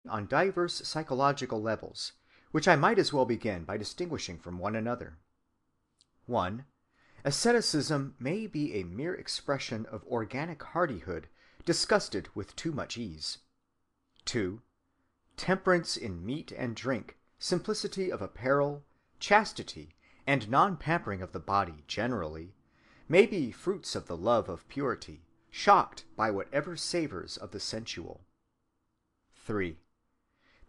on diverse psychological levels, which I might as well begin by distinguishing from one another. 1. Asceticism may be a mere expression of organic hardihood disgusted with too much ease. 2. Temperance in meat and drink, simplicity of apparel, chastity, and non-pampering of the body generally, may be fruits of the love of purity, shocked by whatever savors of the sensual. 3.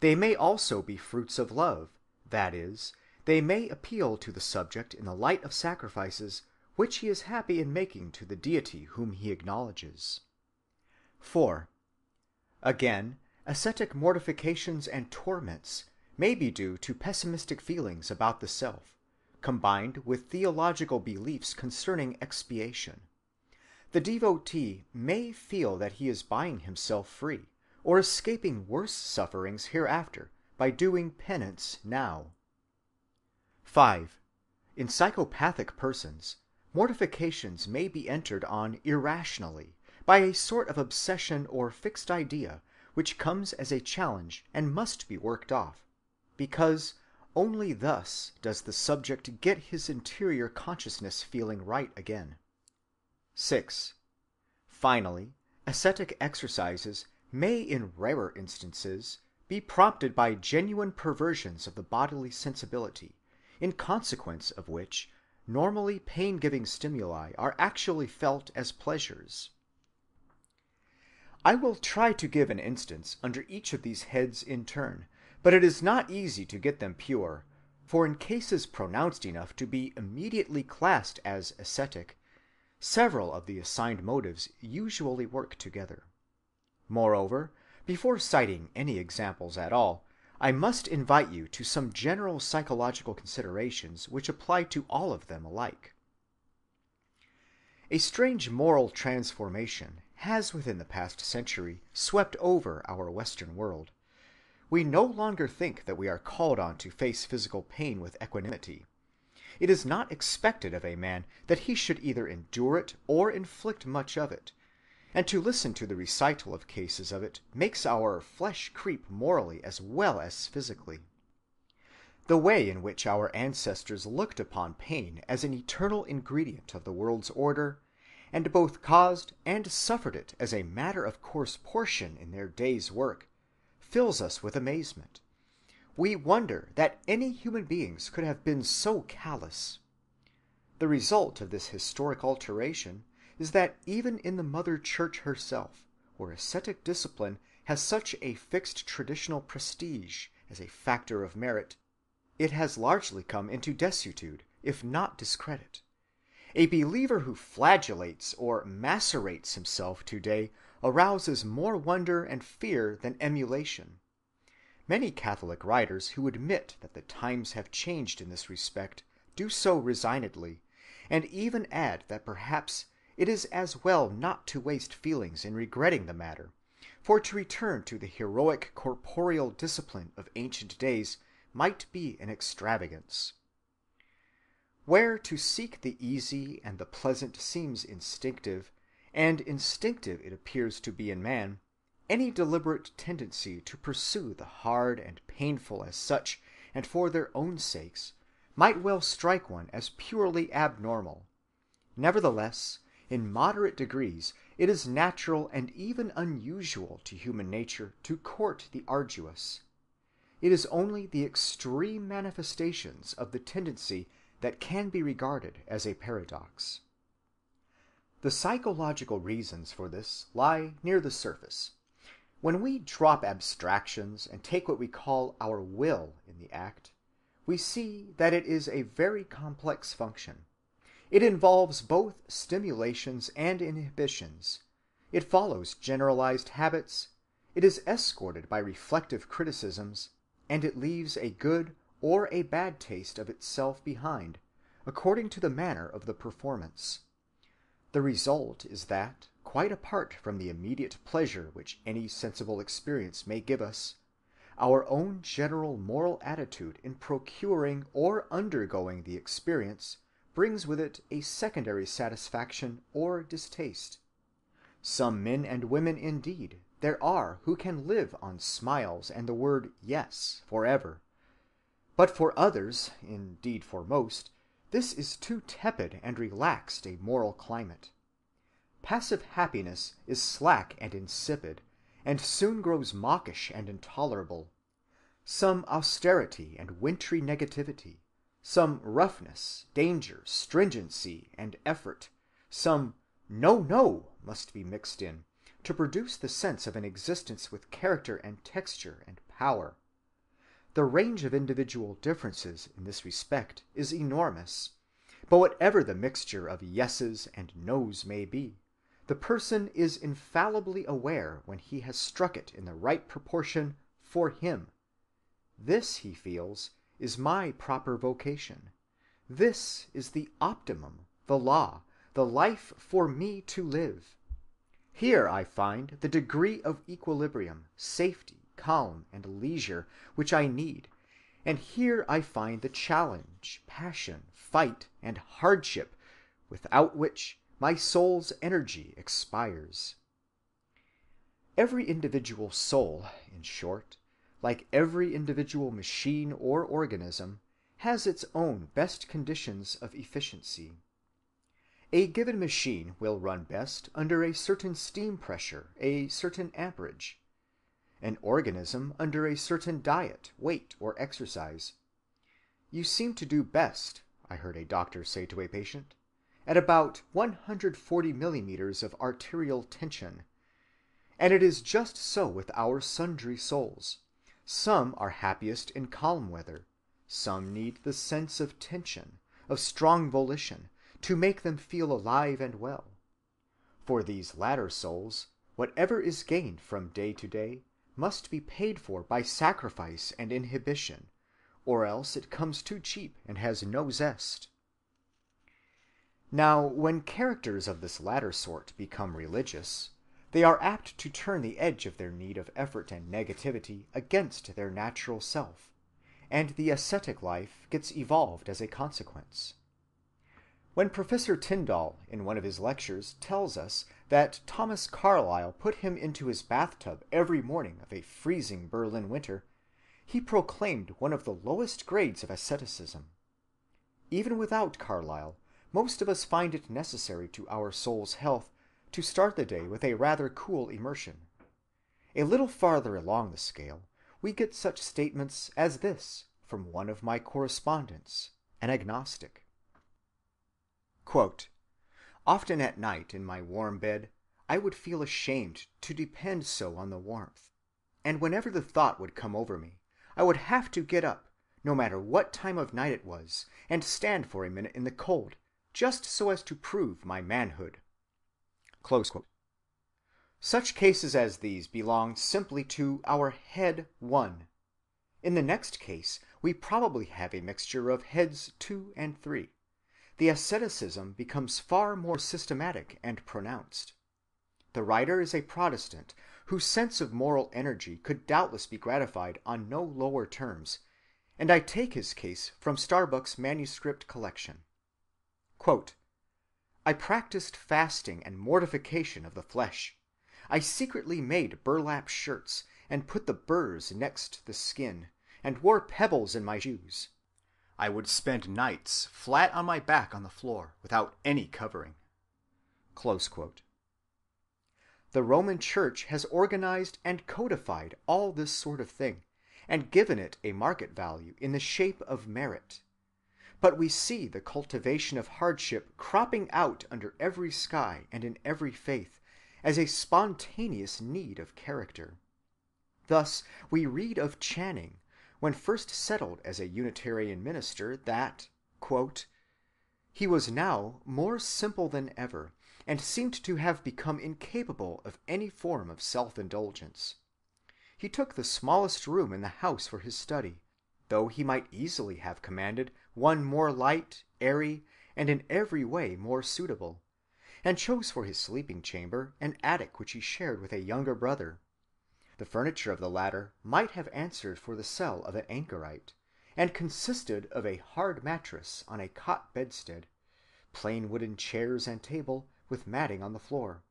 They may also be fruits of love, that is, they may appeal to the subject in the light of sacrifices which he is happy in making to the deity whom he acknowledges. 4. Again, ascetic mortifications and torments may be due to pessimistic feelings about the self, combined with theological beliefs concerning expiation. The devotee may feel that he is buying himself free, or escaping worse sufferings hereafter by doing penance now. 5. In psychopathic persons, mortifications may be entered on irrationally, by a sort of obsession or fixed idea which comes as a challenge and must be worked off, because only thus does the subject get his interior consciousness feeling right again. 6. Finally, ascetic exercises may in rarer instances be prompted by genuine perversions of the bodily sensibility, in consequence of which normally pain-giving stimuli are actually felt as pleasures. I will try to give an instance under each of these heads in turn, but it is not easy to get them pure, for in cases pronounced enough to be immediately classed as ascetic, several of the assigned motives usually work together. Moreover, before citing any examples at all, I must invite you to some general psychological considerations which apply to all of them alike. A strange moral transformation has within the past century swept over our Western world. We no longer think that we are called on to face physical pain with equanimity. It is not expected of a man that he should either endure it or inflict much of it, and to listen to the recital of cases of it makes our flesh creep morally as well as physically. The way in which our ancestors looked upon pain as an eternal ingredient of the world's order, and both caused and suffered it as a matter-of-course portion in their day's work, fills us with amazement. We wonder that any human beings could have been so callous. The result of this historic alteration is that even in the Mother Church herself, where ascetic discipline has such a fixed traditional prestige as a factor of merit, it has largely come into desuetude, if not discredit. A believer who flagellates or macerates himself today arouses more wonder and fear than emulation. Many Catholic writers who admit that the times have changed in this respect do so resignedly, and even add that perhaps it is as well not to waste feelings in regretting the matter, for to return to the heroic corporeal discipline of ancient days might be an extravagance. Where to seek the easy and the pleasant seems instinctive, and instinctive it appears to be in man, any deliberate tendency to pursue the hard and painful as such and for their own sakes might well strike one as purely abnormal. Nevertheless, in moderate degrees, it is natural and even unusual to human nature to court the arduous. It is only the extreme manifestations of the tendency that can be regarded as a paradox. The psychological reasons for this lie near the surface. When we drop abstractions and take what we call our will in the act, we see that it is a very complex function. It involves both stimulations and inhibitions. It follows generalized habits. It is escorted by reflective criticisms, and it leaves a good or a bad taste of itself behind, according to the manner of the performance. The result is that, quite apart from the immediate pleasure which any sensible experience may give us, our own general moral attitude in procuring or undergoing the experience brings with it a secondary satisfaction or distaste. Some men and women, indeed, There are who can live on smiles and the word yes forever. But for others, indeed for most, this is too tepid and relaxed a moral climate. Passive happiness is slack and insipid, and soon grows mawkish and intolerable. Some austerity and wintry negativity, some roughness, danger, stringency, and effort, some "no, no" must be mixed in, to produce the sense of an existence with character and texture and power. The range of individual differences in this respect is enormous, but whatever the mixture of yeses and nos may be, the person is infallibly aware when he has struck it in the right proportion for him. This, he feels, is my proper vocation. This is the optimum, the law, the life for me to live. Here I find the degree of equilibrium, safety, calm, and leisure which I need, and here I find the challenge, passion, fight, and hardship without which my soul's energy expires. Every individual soul, in short, like every individual machine or organism, has its own best conditions of efficiency. A given machine will run best under a certain steam pressure, a certain amperage. An organism under a certain diet, weight, or exercise. You seem to do best, I heard a doctor say to a patient, at about 140 millimeters of arterial tension. And it is just so with our sundry souls. Some are happiest in calm weather. Some need the sense of tension, of strong volition, to make them feel alive and well. For these latter souls, whatever is gained from day to day must be paid for by sacrifice and inhibition, or else it comes too cheap and has no zest. Now, when characters of this latter sort become religious, they are apt to turn the edge of their need of effort and negativity against their natural self, and the ascetic life gets evolved as a consequence. When Professor Tyndall, in one of his lectures, tells us that Thomas Carlyle put him into his bathtub every morning of a freezing Berlin winter, he proclaimed one of the lowest grades of asceticism. Even without Carlyle, most of us find it necessary to our soul's health to start the day with a rather cool immersion. A little farther along the scale, we get such statements as this from one of my correspondents, an agnostic. Quote, "Often at night in my warm bed, I would feel ashamed to depend so on the warmth, and whenever the thought would come over me, I would have to get up, no matter what time of night it was, and stand for a minute in the cold, just so as to prove my manhood." Close quote. Such cases as these belong simply to our head 1. In the next case, we probably have a mixture of heads 2 and 3. The asceticism becomes far more systematic and pronounced. The writer is a Protestant whose sense of moral energy could doubtless be gratified on no lower terms, and I take his case from Starbuck's manuscript collection. Quote, "I practiced fasting and mortification of the flesh. I secretly made burlap shirts and put the burrs next the skin, and wore pebbles in my shoes. I would spend nights flat on my back on the floor without any covering." Close quote. The Roman Church has organized and codified all this sort of thing, and given it a market value in the shape of merit. But we see the cultivation of hardship cropping out under every sky and in every faith as a spontaneous need of character. Thus we read of Channing, when first settled as a Unitarian minister, that, quote, "he was now more simple than ever, and seemed to have become incapable of any form of self-indulgence. He took the smallest room in the house for his study, though he might easily have commanded one more light, airy, and in every way more suitable, and chose for his sleeping chamber an attic which he shared with a younger brother. The furniture of the latter might have answered for the cell of an anchorite, and consisted of a hard mattress on a cot bedstead, plain wooden chairs and table, with matting on the floor.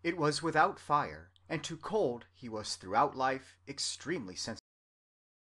It was without fire, and to cold he was throughout life extremely sensitive.